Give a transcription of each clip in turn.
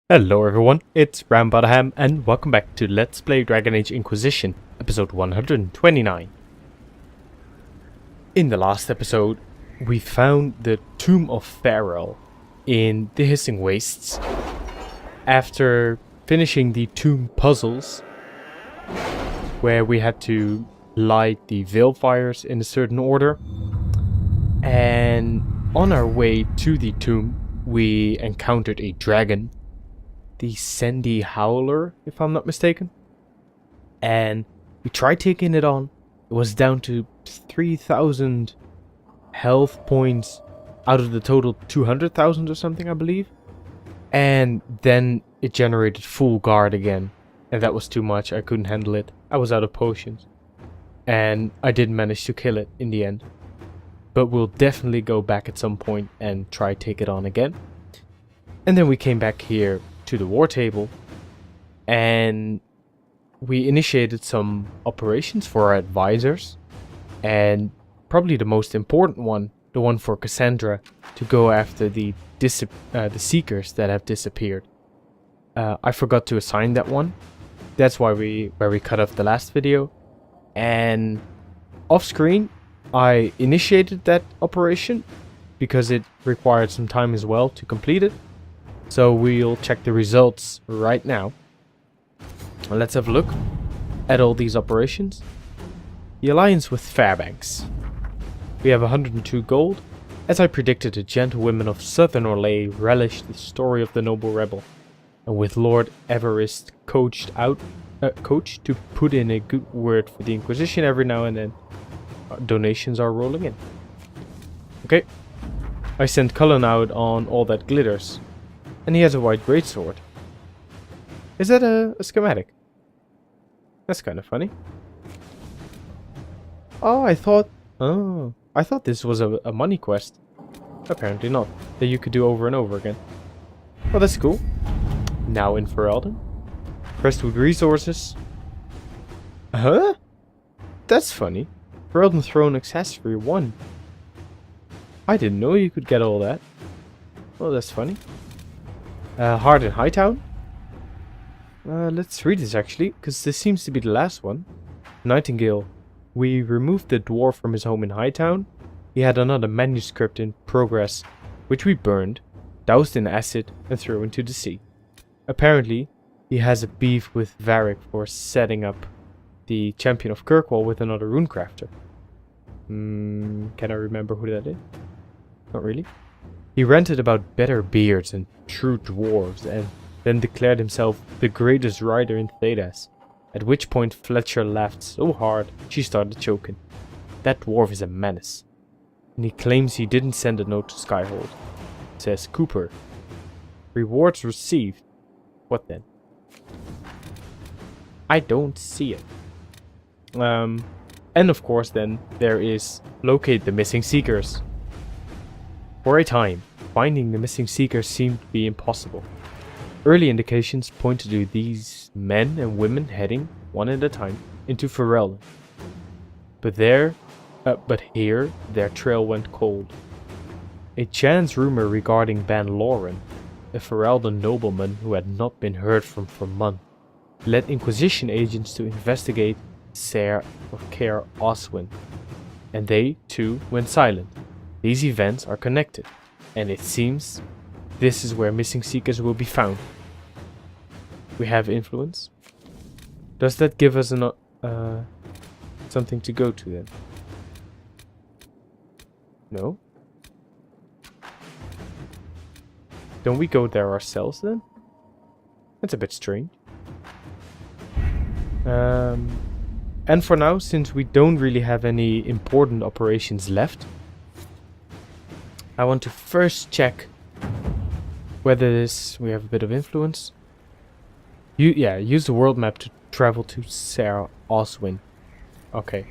Hello everyone, it's BramButterham and welcome back to Let's Play Dragon Age Inquisition, episode 129. In the last episode, we found the Tomb of Pharaoh in the Hissing Wastes. After finishing the tomb puzzles, where we had to light the veil fires in a certain order, and on our way to the tomb, we encountered a dragon. The Sandy Howler, if I'm not mistaken. And we tried taking it on. It was down to 3,000 health points out of the total 200,000 or something, I believe. And then it generated full guard again. And that was too much. I couldn't handle it. I was out of potions. And I didn't manage to kill it in the end. But we'll definitely go back at some point and try take it on again. And then we came back here to the war table, and we initiated some operations for our advisors, and probably the most important one, the one for Cassandra, to go after the seekers that have disappeared. I forgot to assign that one. That's why we cut off the last video, and off screen I initiated that operation because it required some time as well to complete it. So we'll check the results right now. Let's have a look at all these operations. The alliance with Fairbanks. We have 102 gold. As I predicted, the gentlewomen of Southern Orlais relished the story of the noble rebel, and with Lord Everest coached to put in a good word for the Inquisition every now and then, donations are rolling in. Okay, I sent Cullen out on all that glitters. And he has a white greatsword. Is that a schematic? That's kind of funny. I thought this was a money quest. Apparently not. That you could do over and over again. Well, that's cool. Now in Ferelden. Crestwood resources. Huh? That's funny. Ferelden Throne Accessory 1. I didn't know you could get all that. Well, that's funny. Heart in Hightown. Let's read this actually, because this seems to be the last one. Nightingale. We removed the dwarf from his home in Hightown. He had another manuscript in progress, which we burned, doused in acid, and threw into the sea. Apparently, he has a beef with Varric for setting up the Champion of Kirkwall with another runecrafter. Can I remember who that is? Not really. He ranted about better beards and true dwarves, and then declared himself the greatest rider in Thedas. At which point Fletcher laughed so hard she started choking. That dwarf is a menace. And he claims he didn't send a note to Skyhold. Says Cooper. Rewards received. What then? I don't see it. And of course then there is locate the missing seekers. For a time, finding the missing seekers seemed to be impossible. Early indications pointed to these men and women heading, one at a time, into Ferelden. But here, their trail went cold. A chance rumor regarding Ban Loren, a Ferelden nobleman who had not been heard from for months, led Inquisition agents to investigate Ser or Caer Oswin, and they, too, went silent. These events are connected, and it seems this is where missing seekers will be found. We have influence. Does that give us something to go to then? No? Don't we go there ourselves then? That's a bit strange. And for now, since we don't really have any important operations left, I want to first check whether we have a bit of influence. Use the world map to travel to Ser Oswin. Okay.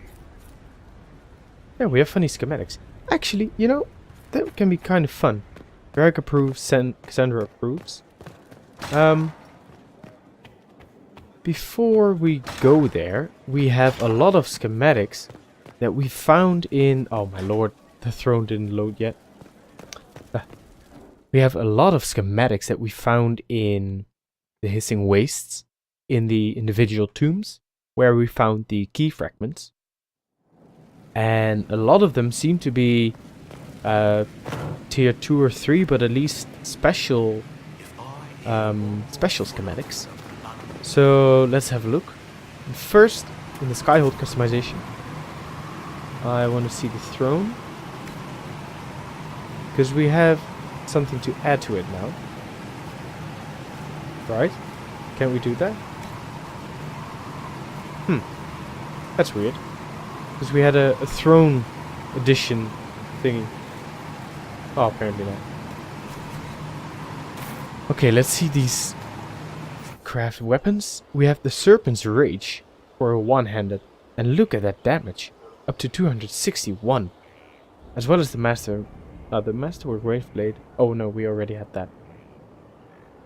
Yeah, we have funny schematics. Actually, you know, that can be kind of fun. Varric approves, Cassandra approves. Before we go there, we have a lot of schematics that we found in... Oh my lord, the throne didn't load yet. We have a lot of schematics that we found in the Hissing Wastes, in the individual tombs, where we found the key fragments. And a lot of them seem to be tier 2 or 3, but at least special schematics. So let's have a look. First, in the Skyhold customization, I want to see the throne, because we have something to add to it now. Right? Can we do that? That's weird. Because we had a throne edition thingy. Oh, apparently not. Okay, let's see these craft weapons. We have the Serpent's Rage for a one-handed. And look at that damage. Up to 261. As well as the Masterwork Wave Blade. Oh no, we already had that.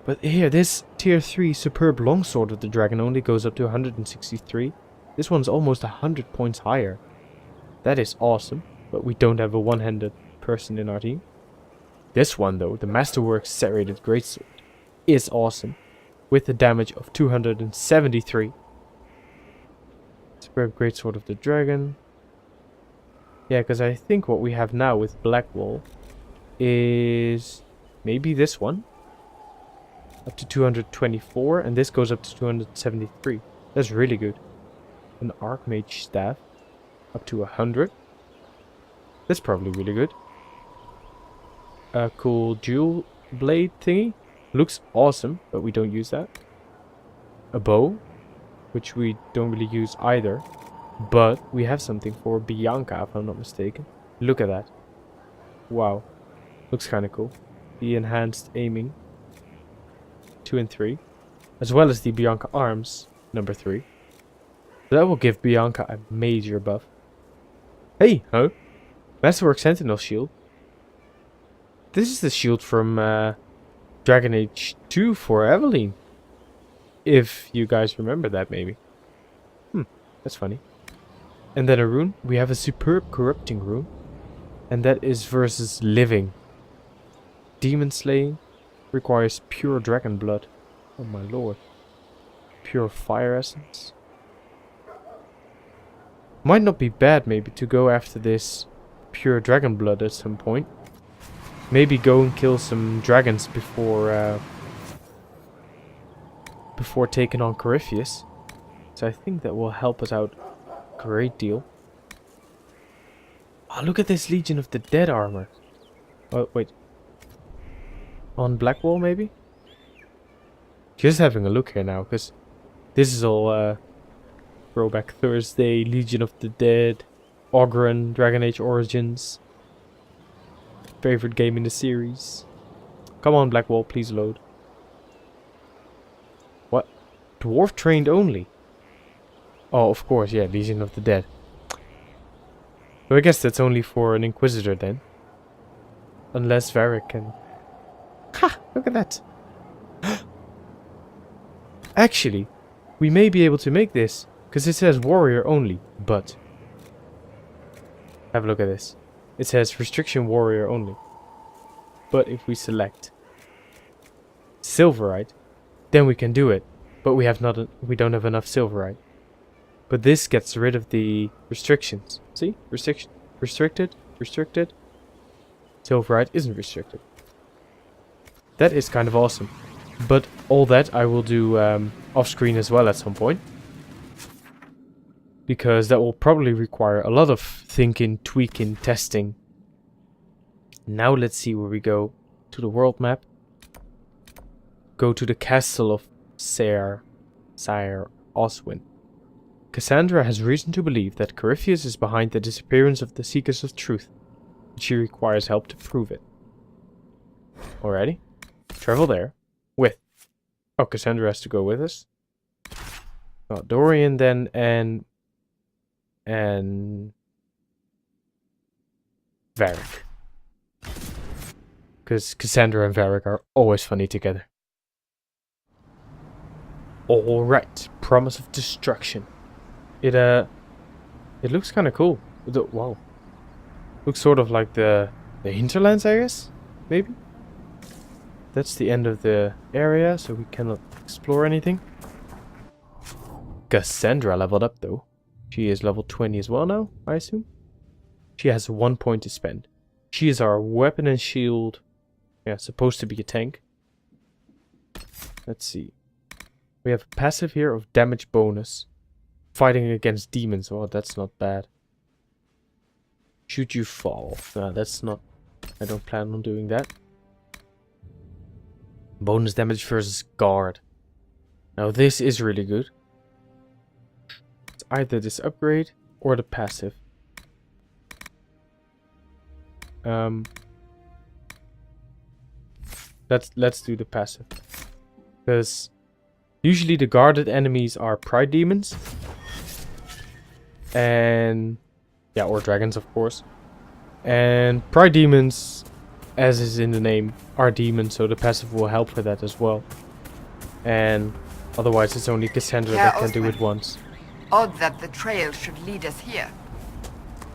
But here, this tier 3 Superb Longsword of the Dragon only goes up to 163. This one's almost 100 points higher. That is awesome, but we don't have a one-handed person in our team. This one though, the Masterwork Serrated Greatsword, is awesome, with a damage of 273. Superb Greatsword of the Dragon. Yeah, because I think what we have now with Blackwall is maybe this one. Up to 224, and this goes up to 273. That's really good. An Archmage Staff, up to 100. That's probably really good. A cool dual blade thingy. Looks awesome, but we don't use that. A bow, which we don't really use either. But we have something for Bianca, if I'm not mistaken. Look at that. Wow. Looks kind of cool. The enhanced aiming. 2 and 3. As well as the Bianca arms, number 3. That will give Bianca a major buff. Hey, huh? Masterwork Sentinel Shield. This is the shield from Dragon Age 2 for Evelyn. If you guys remember that, maybe. That's funny. And then a rune. We have a Superb Corrupting Rune. And that is versus Living. Demon Slaying. Requires pure dragon blood. Oh my lord. Pure fire essence. Might not be bad maybe to go after this pure dragon blood at some point. Maybe go and kill some dragons before taking on Corypheus. So I think that will help us out a great deal. Oh, look at this Legion of the Dead armor. Oh, wait. On Blackwall, maybe? Just having a look here now, because this is all Throwback Thursday, Legion of the Dead, Ogren, Dragon Age Origins. Favorite game in the series. Come on, Blackwall, please load. What? Dwarf trained only? Oh, of course, yeah, Legion of the Dead. So I guess that's only for an Inquisitor then. Unless Varric can... Ha! Look at that! Actually, we may be able to make this, because it says warrior only, but... Have a look at this. It says restriction warrior only. But if we select Silverite, then we can do it. But we don't have enough Silverite. But this gets rid of the restrictions. See? Restricted. Silverite isn't restricted. That is kind of awesome. But all that I will do off screen as well at some point. Because that will probably require a lot of thinking, tweaking, testing. Now let's see where we go. To the world map. Go to the castle of Sire Oswin. Cassandra has reason to believe that Corypheus is behind the disappearance of the Seekers of Truth. But she requires help to prove it. Alrighty. Travel there. With. Oh, Cassandra has to go with us. Oh, Dorian then and Varric. Because Cassandra and Varric are always funny together. Alright. Promise of Destruction. It looks kind of cool. Wow. Looks sort of like the hinterlands, I guess? Maybe? that's the end of the area, so we cannot explore anything. Cassandra leveled up though. She is level 20 as well now, I assume. She has 1 point to spend. She is our weapon and shield. Yeah, supposed to be a tank. Let's see. We have a passive here of damage bonus. Fighting against demons. Oh, that's not bad. Should you fall? No, that's not... I don't plan on doing that. Bonus damage versus guard. Now this is really good. It's either this upgrade or the passive. Let's do the passive. Because usually the guarded enemies are pride demons. And yeah, or dragons of course. And pride demons, as is in the name, are demons, so the passive will help with that as well. And otherwise it's only Cassandra that can do it once. Odd that the trail should lead us here.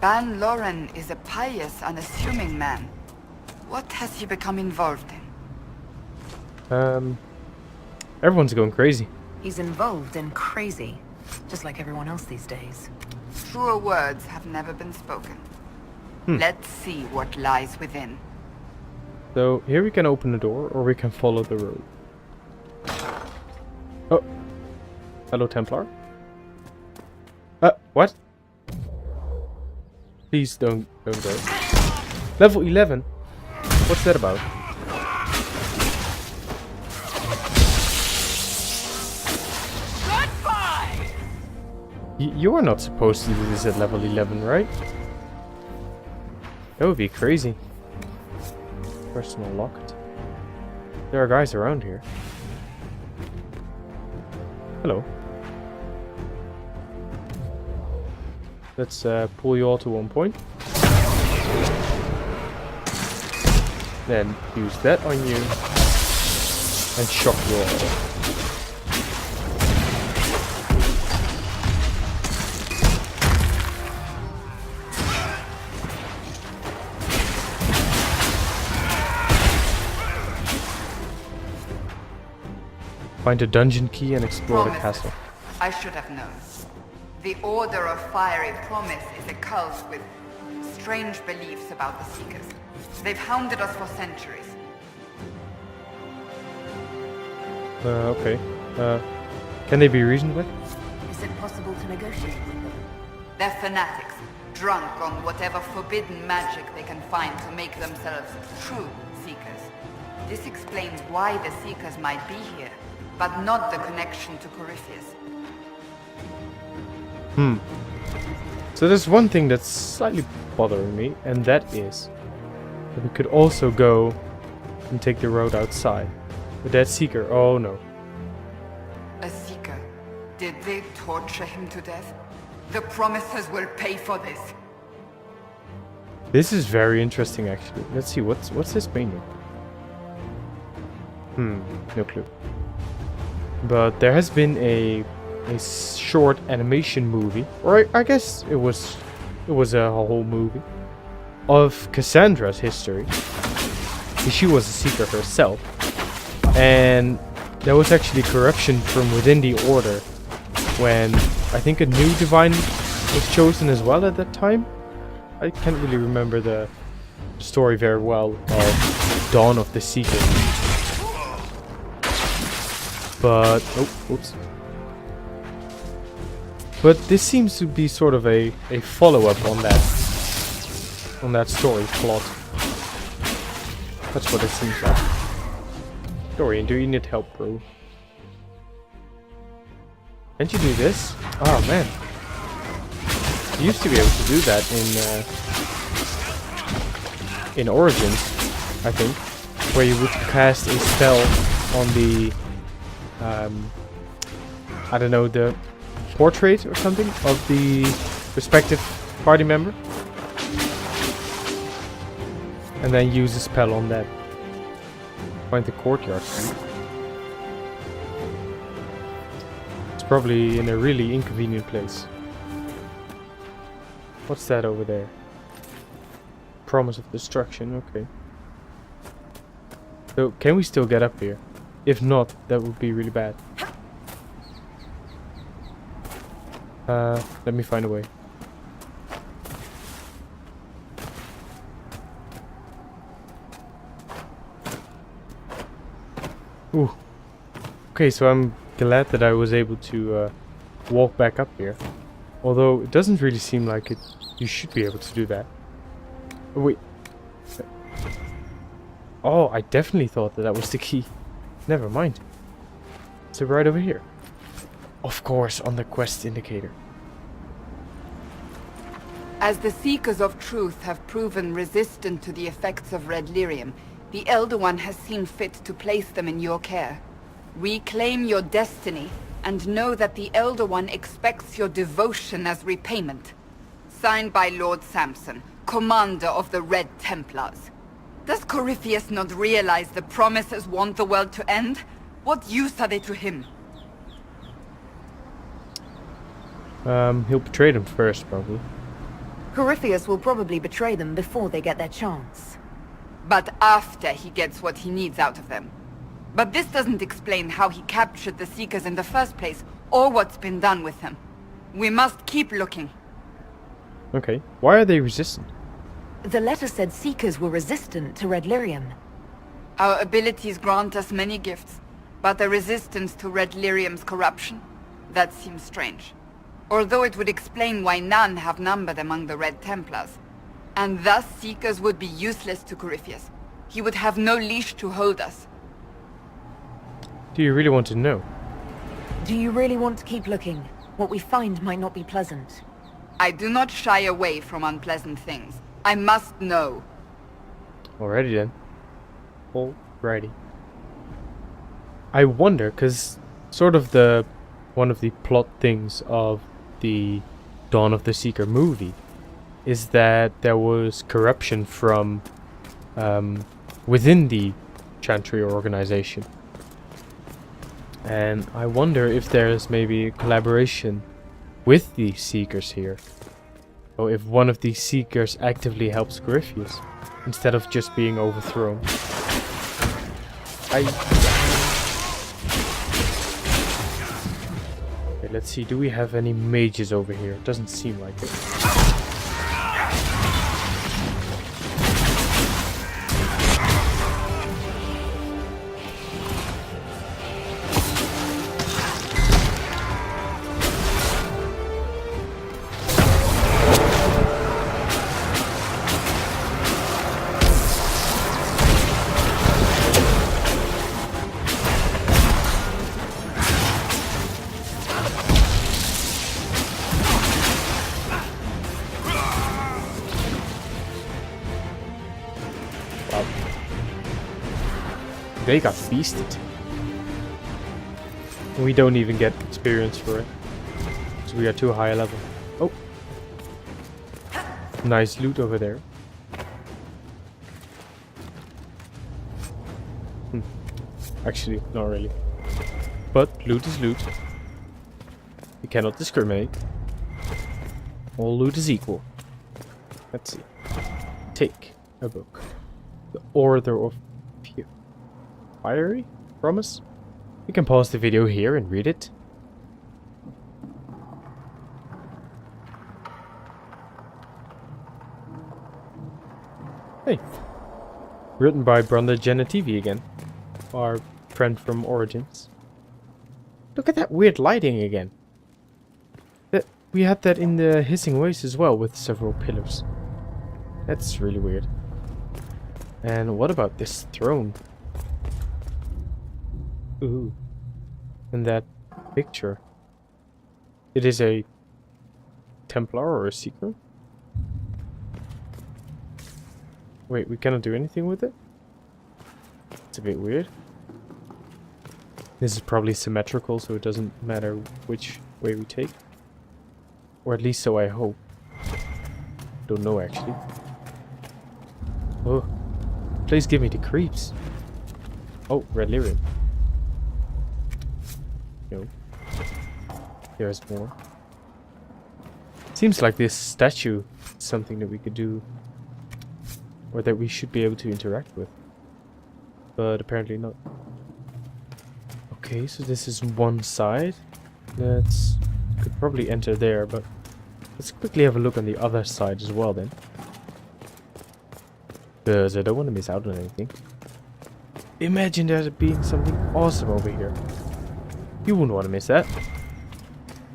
Ban Loren is a pious, unassuming man. What has he become involved in? Everyone's going crazy. He's involved in crazy, just like everyone else these days. Truer words have never been spoken. Let's see what lies within. So here we can open the door, or we can follow the road. Oh, hello Templar. What? Please don't go. Level 11. What's that about? You are not supposed to do this at level 11, right? That would be crazy. Personal locked. There are guys around here. Hello. Let's pull you all to 1 point. Then use that on you. And shock you all. Find a dungeon key and explore the castle. I should have known. The Order of Fiery Promise is a cult with strange beliefs about the Seekers. They've hounded us for centuries. Okay. Can they be reasoned with? Is it possible to negotiate with them? They're fanatics, drunk on whatever forbidden magic they can find to make themselves true Seekers. This explains why the Seekers might be here, but not the connection to Corypheus. So there's one thing that's slightly bothering me, and that is that we could also go and take the road outside. The dead Seeker, oh no. A Seeker? Did they torture him to death? The Promisers will pay for this. This is very interesting actually. Let's see, what's this painting? No clue. But there has been a short animation movie, or I guess it was a whole movie of Cassandra's history. She was a Seeker herself, and there was actually corruption from within the Order when I think a new divine was chosen as well at that time. I can't really remember the story very well of Dawn of the Seeker. But oops. But this seems to be sort of a follow-up on that story plot. That's what it seems like. Dorian, do you need help, bro? Can't you do this? Oh man. You used to be able to do that in Origins, I think, where you would cast a spell on the I don't know, the portrait or something of the respective party member, and then use a spell on that. Find the courtyard. It's probably in a really inconvenient place. What's that over there? Promise of destruction, okay. So, can we still get up here? If not, that would be really bad. Let me find a way. Ooh. Okay, so I'm glad that I was able to walk back up here. Although it doesn't really seem like it. You should be able to do that. Oh, wait. Oh, I definitely thought that that was the key. Never mind. So right over here. Of course, on the quest indicator. As the Seekers of Truth have proven resistant to the effects of red lyrium, the Elder One has seen fit to place them in your care. Reclaim your destiny, and know that the Elder One expects your devotion as repayment. Signed by Lord Samson, Commander of the Red Templars. Does Corypheus not realize the promises want the world to end? What use are they to him? He'll betray them first, probably. Corypheus will probably betray them before they get their chance. But after he gets what he needs out of them. But this doesn't explain how he captured the Seekers in the first place, or what's been done with them. We must keep looking. Okay. Why are they resistant? The letter said Seekers were resistant to red lyrium. Our abilities grant us many gifts, but a resistance to red lyrium's corruption? That seems strange. Although it would explain why none have numbered among the Red Templars. And thus Seekers would be useless to Corypheus. He would have no leash to hold us. Do you really want to know? Do you really want to keep looking? What we find might not be pleasant. I do not shy away from unpleasant things. I must know. Alrighty then. Alrighty. I wonder, because sort of one of the plot things of the Dawn of the Seeker movie is that there was corruption from within the Chantry organization. And I wonder if there's maybe a collaboration with the Seekers here. Or if one of these Seekers actively helps Corypheus, instead of just being overthrown. Okay, let's see, do we have any mages over here? Doesn't seem like it. They got feasted. We don't even get experience for it. So we are too high a level. Oh. Nice loot over there. Actually, not really. But loot is loot. You cannot discriminate. All loot is equal. Let's see. Take a book. The Order of Fiery? Promise? You can pause the video here and read it. Hey. Written by Brunda TV again. Our friend from Origins. Look at that weird lighting again. We had that in the Hissing Waste as well, with several pillars. That's really weird. And what about this throne? Ooh. And that picture. It is a Templar or a Seeker? Wait, we cannot do anything with it? It's a bit weird. This is probably symmetrical, so it doesn't matter which way we take. Or at least so I hope. Don't know actually. Oh. Please give me the creeps. Oh, red lyrium. No. There's more. Seems like this statue is something that we could do. Or that we should be able to interact with. but apparently not. Okay, so this is one side. Let's... could probably enter there, but let's quickly have a look on the other side as well then. Because I don't want to miss out on anything. Imagine there being something awesome over here. You wouldn't want to miss that.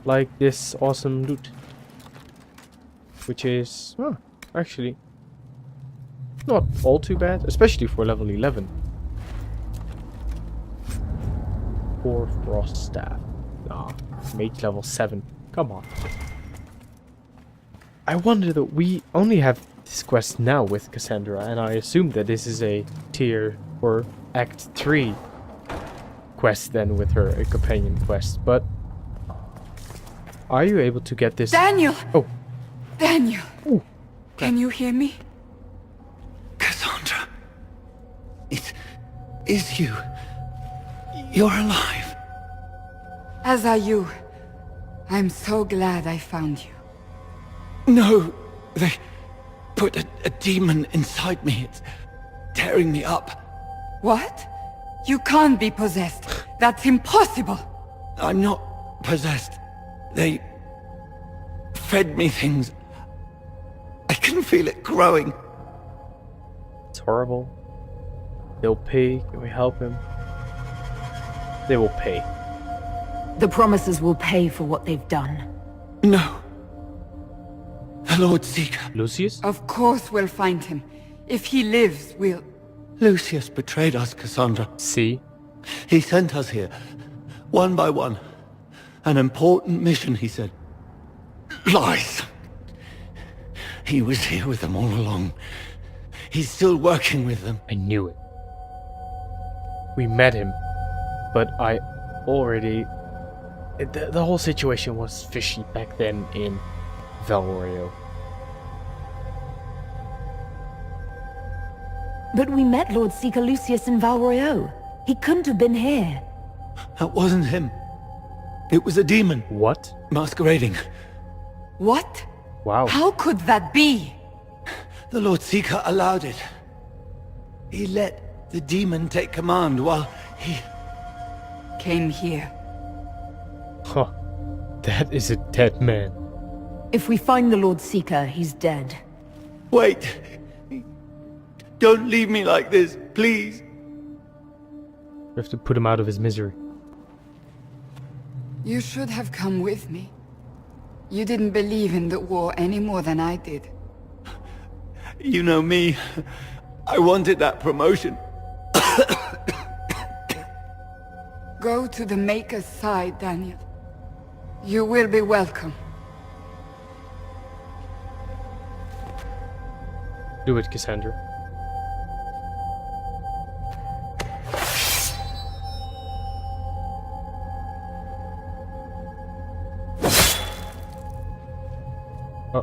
Like this awesome loot. Which is, actually, not all too bad, especially for level 11. 4 frost staff. Nah, mage level 7. Come on. I wonder that we only have this quest now with Cassandra, and I assume that this is a tier or Act 3 quest then with her, a companion quest. But are you able to get this? Daniel! Oh. Daniel! Ooh. Can you hear me? Cassandra, it is you. You're alive. As are you. I'm so glad I found you. No, they put a demon inside me. It's tearing me up. What? You can't be possessed. That's impossible. I'm not possessed. They fed me things. I can feel it growing. It's horrible. They'll pay. Can we help him? They will pay. The Promisers will pay for what they've done. No. The Lord Seeker. Lucius? Of course we'll find him. If he lives, we'll... Lucius betrayed us, Cassandra. See? He sent us here, one by one. An important mission, he said. Lies. He was here with them all along. He's still working with them. I knew it. We met him, but I already... The whole situation was fishy back then in Valrorio. But we met Lord Seeker Lucius in Valroyo. He couldn't have been here. That wasn't him. It was a demon. What? Masquerading. What? Wow. How could that be? The Lord Seeker allowed it. He let the demon take command while he... Came here. Huh. That is a dead man. If we find the Lord Seeker, he's dead. Wait! Don't leave me like this, please! We have to put him out of his misery. You should have come with me. You didn't believe in the war any more than I did. You know me. I wanted that promotion. Go to the Maker's side, Daniel. You will be welcome. Do it, Cassandra.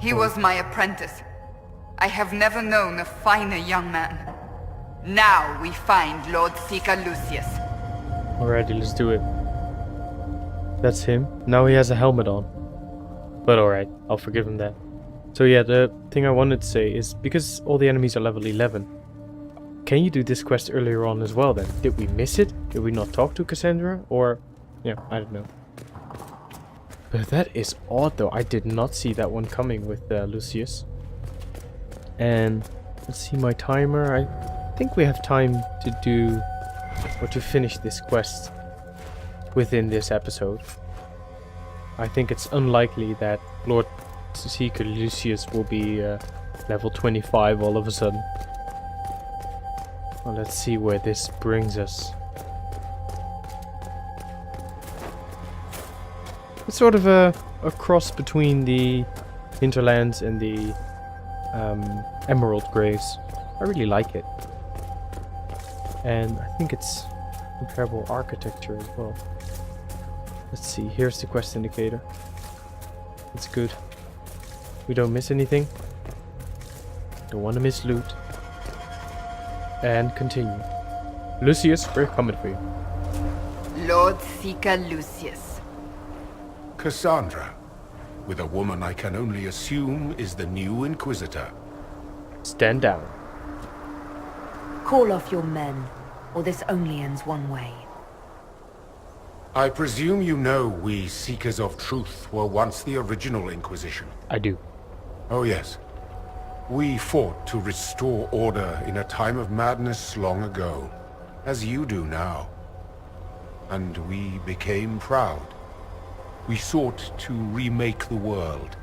He was my apprentice. I have never known a finer young man. Now we find Lord Seeker Lucius. Alrighty, let's do it. That's him. Now he has a helmet on. But alright, I'll forgive him that. So yeah, the thing I wanted to say is, because all the enemies are level 11, can you do this quest earlier on as well then? Did we miss it? Did we not talk to Cassandra? Or, yeah, I don't know. But that is odd though, I did not see that one coming with Lucius. And let's see my timer. I think we have time to do, or to finish this quest within this episode. I think it's unlikely that Lord Seeker Lucius will be level 25 all of a sudden. Well, let's see where this brings us. It's sort of a cross between the Hinterlands and the Emerald Graves. I really like it. And I think it's comparable architecture as well. Let's see, here's the quest indicator. It's good. We don't miss anything. Don't want to miss loot. And continue. Lucius, we're coming for you. Lord Seeker Lucius. Cassandra, with a woman I can only assume is the new Inquisitor. Stand down. Call off your men, or this only ends one way. I presume you know we Seekers of Truth were once the original Inquisition. I do. Oh yes. We fought to restore order in a time of madness long ago, as you do now. And we became proud. We sought to remake the world,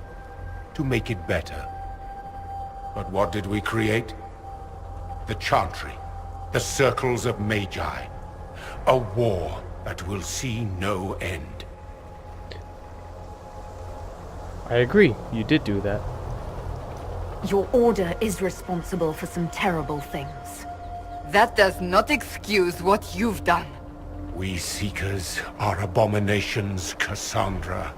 to make it better. But what did we create? The Chantry, the Circles of Magi. A war that will see no end. I agree, you did do that. Your order is responsible for some terrible things. That does not excuse what you've done. We Seekers are abominations, Cassandra.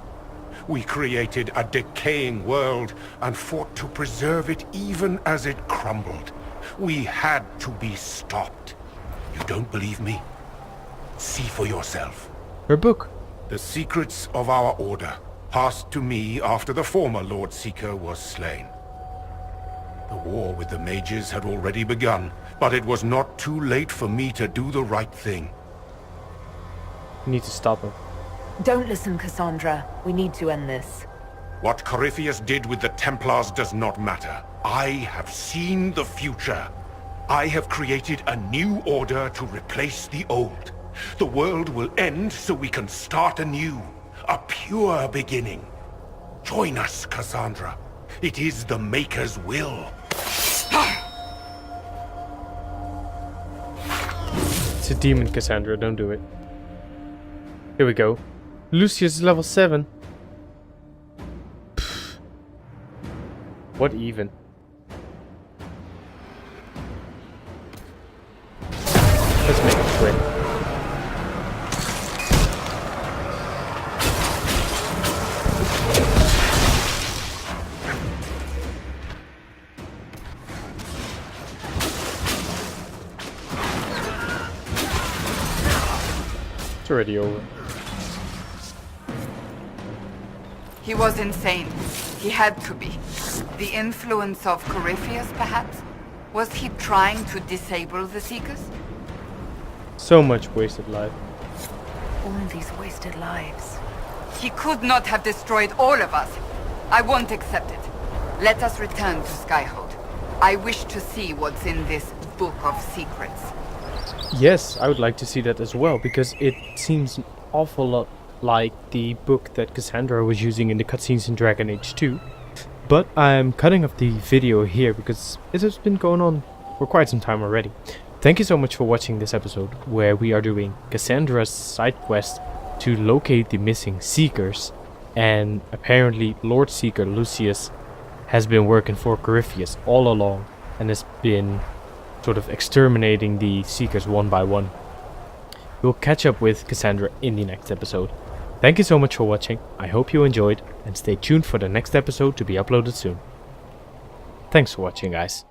We created a decaying world and fought to preserve it even as it crumbled. We had to be stopped. You don't believe me? See for yourself. Her book. The secrets of our order, passed to me after the former Lord Seeker was slain. The war with the mages had already begun, but it was not too late for me to do the right thing. You need to stop her. Don't listen, Cassandra. We need to end this. What Corypheus did with the Templars does not matter. I have seen the future. I have created a new order to replace the old. The world will end so we can start anew. A pure beginning. Join us, Cassandra. It is the Maker's will. It's a demon, Cassandra, don't do it. Here we go. Lucius is level 7. Pfft. What even? Let's make it quick. It's already over. He was insane. He had to be. The influence of Corypheus, perhaps? Was he trying to disable the Seekers? So much wasted life. All these wasted lives. He could not have destroyed all of us. I won't accept it. Let us return to Skyhold. I wish to see what's in this Book of Secrets. Yes, I would like to see that as well, because it seems an awful lot like the book that Cassandra was using in the cutscenes in Dragon Age 2. But I'm cutting off the video here because it has been going on for quite some time already. Thank you so much for watching this episode, where we are doing Cassandra's side quest to locate the missing Seekers, and apparently Lord Seeker Lucius has been working for Corypheus all along and has been sort of exterminating the Seekers one by one. We'll catch up with Cassandra in the next episode. Thank you so much for watching, I hope you enjoyed, and stay tuned for the next episode to be uploaded soon. Thanks for watching, guys.